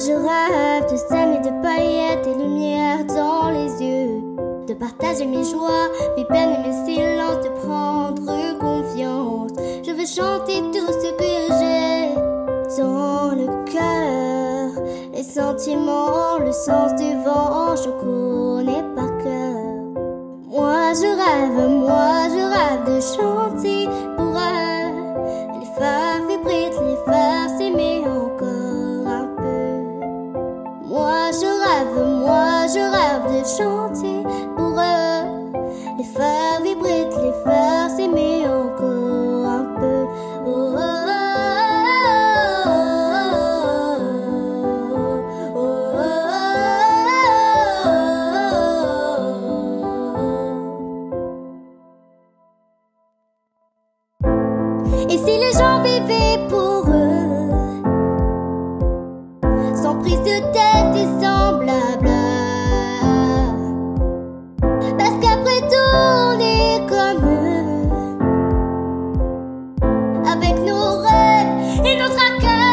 je rêve de semer de paillettes et lumière dans les yeux, de partager mes joies, mes peines et mes silences, de prendre confiance. Je veux chanter tout ce que j'ai dans le cœur, les sentiments, le sens du vent, je connais par cœur. Moi je rêve de chanter pour eux, les faire vibrer, les faire s'aimer encore un peu. Moi je rêve de chanter pour eux, les faire vibrer, les faire s'aimer encore un peu. Oh, oh, oh, oh, oh. Et si les gens vivaient pour eux, sans prise de tête et sans blabla, parce qu'après tout on est comme eux, avec nos rêves et nos tracas.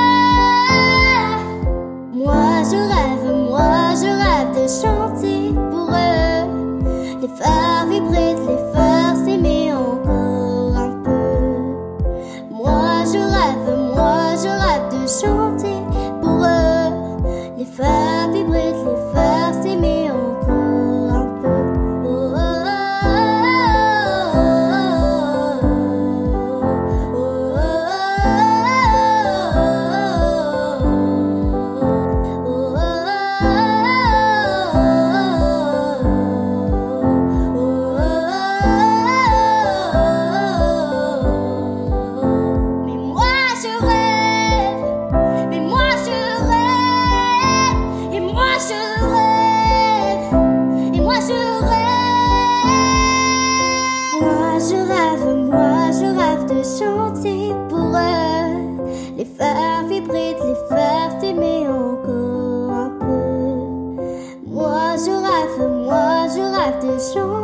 Moi je rêve de chanter pour eux, les faire vibrer, les faire s'aimer encore un peu. Moi je rêve de chanter pour eux, les faire vibrer, les faire s'aimer encore un peu. Oh, oh, oh, oh, moi je rêve de chanter pour eux, les faire vibrer, les faire s'aimer encore un peu. Moi je rêve de chanter.